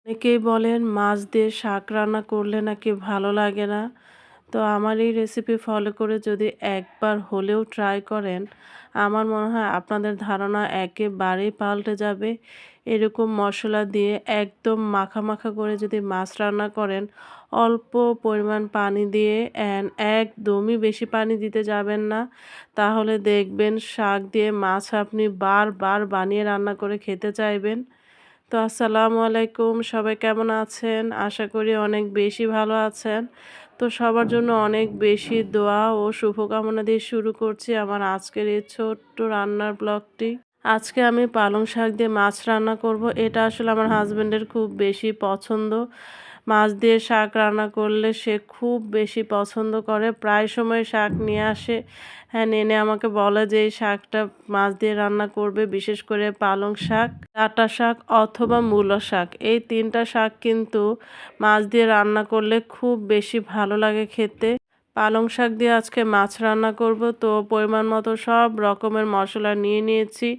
অনেকেই বলেন মাছ দিয়ে শাক রান্না করলে নাকি ভালো লাগে না। তো আমার এই রেসিপি ফলো করে যদি একবার হলেও ট্রাই করেন, আমার মনে হয় আপনাদের ধারণা একেবারেই পাল্টে যাবে। এরকম মশলা দিয়ে একদম মাখা, মাখা করে যদি মাছ রান্না করেন, অল্প পরিমাণ পানি দিয়ে একদমই বেশি পানি দিতে যাবেন না। তাহলে দেখবেন শাক দিয়ে মাছ আপনি বারবার বানিয়ে রান্না করে খেতে চাইবেন। তো আসসালামু আলাইকুম, সবাই কেমন আছেন? আশা করি অনেক বেশি ভালো আছেন। তো সবার জন্য অনেক বেশি দোয়া ও শুভকামনা দিয়ে শুরু করছি আমার আজকের এই ছোট্ট রান্নার ব্লগটি। আজকে আমি পালং শাক দিয়ে মাছ রান্না করব। এটা আসলে আমার হাসব্যান্ডের খুব বেশি পছন্দ। মাছ দিয়ে শাক রান্না করলে সে খুব বেশি পছন্দ করে। প্রায় সময় শাক নিয়ে আসে। হ্যাঁ, এনে আমাকে বলে যে এই শাকটা মাছ দিয়ে রান্না করবে। বিশেষ করে পালং শাক, ডাঁটা শাক অথবা মূলো শাক। এই ৩ টা শাক কিন্তু মাছ দিয়ে রান্না করলে খুব বেশি ভালো লাগে খেতে। পালং শাক দিয়ে আজকে মাছ রান্না করব। তো পরিমাণ মতো সব রকমের মশলা নিয়ে নিয়েছি।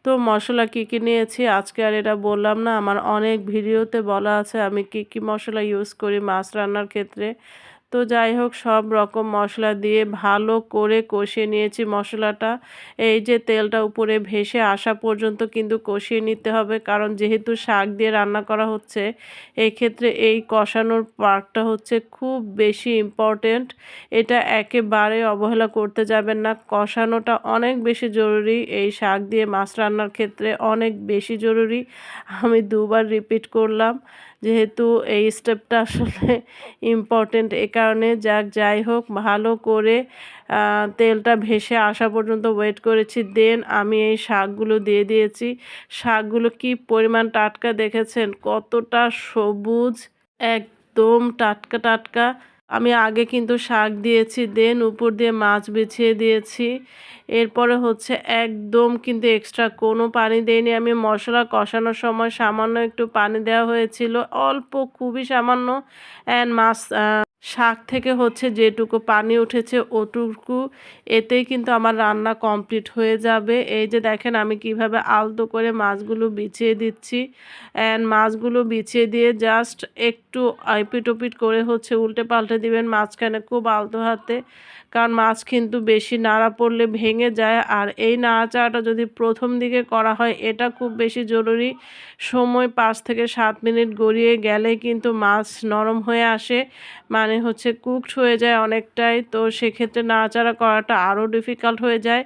তো মশলা কি কি নিয়েছি আজকে আর এটা বললাম না। আমার অনেক ভিডিওতে বলা আছে আমি কি কি মশলা ইউজ করি মাছ রান্নার ক্ষেত্রে। তো যাই হোক, সব রকম মশলা দিয়ে ভালো করে কষিয়ে নিয়েছি মশলাটা। এই যে তেলটা উপরে ভেসে আসা পর্যন্ত কিন্তু কষিয়ে নিতে হবে, কারণ যেহেতু শাক দিয়ে রান্না করা হচ্ছে, এই ক্ষেত্রে এই কষানোর পার্টটা হচ্ছে খুব বেশি ইম্পর্টেন্ট। এটা একেবারে অবহেলা করতে যাবেন না। কষানোটা অনেক বেশি জরুরি, এই শাক দিয়ে মাছ রান্নার ক্ষেত্রে অনেক বেশি জরুরি। আমি দুবার রিপিট করলাম, যেহেতু এই স্টেপটা আসলে ইম্পর্টেন্ট। এ কারণে যাই হোক, ভালো করে তেলটা ভেসে আসা পর্যন্ত ওয়েট করেছি। দেন আমি এই শাকগুলো দিয়ে দিয়েছি। শাকগুলো কি পরিমাণ টাটকা দেখেছেন? কতটা সবুজ, একদম টাটকা, টাটকা। আমি আগে কিন্তু শাক দিয়েছি, দেন উপর দিয়ে মাছ বিছিয়ে দিয়েছি। এরপরে হচ্ছে একদম কিন্তু এক্সট্রা কোনো পানি দেইনি। আমি মশলা কষানোর সময় সামান্য একটু পানি দেওয়া হয়েছিল, অল্প, খুবই সামান্য। মাছ শাক থেকে হচ্ছে যেটুকু পানি উঠেছে ওটুকু, এতেই কিন্তু আমার রান্না কমপ্লিট হয়ে যাবে। এই যে দেখেন আমি কিভাবে আলতো করে মাছগুলো বিছিয়ে দিচ্ছি। মাছগুলো বিছিয়ে দিয়ে জাস্ট একটু এপিট ওপিট করে হচ্ছে উল্টে পাল্টে দিবেন মাঝখানে খুব আলতো হাতে, কারণ মাছ কিন্তু বেশি নাড়া পড়লে ভেঙে যায়। আর এই নাড়াচাড়াটা যদি প্রথম দিকে করা হয়, এটা খুব বেশি জরুরি। সময় ৫ থেকে ৭ মিনিট গড়িয়ে গেলে কিন্তু মাছ নরম হয়ে আসে, মানে হচ্ছে কুকড হয়ে যায় অনেকটাই। তো সেক্ষেত্রে নাড়াচাড়া করাটা আরও ডিফিকাল্ট হয়ে যায়।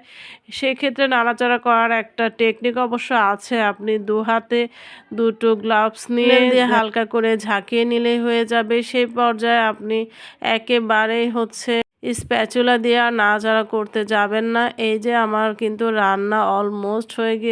সেক্ষেত্রে নাড়াচাড়া করার একটা টেকনিক অবশ্য আছে। আপনি ২ হাতে ২টো গ্লাভস নিয়ে দিয়ে হালকা করে ঝাঁকিয়ে নিলেই হয়ে যাবে। সেই পর্যায়ে আপনি একেবারেই হচ্ছে স্প্যাচুলা দিয়ে আর নাড়াচাড়া করতে যাবেন না। এই যে আমার কিন্তু রান্না অলমোস্ট হয়ে গিয়ে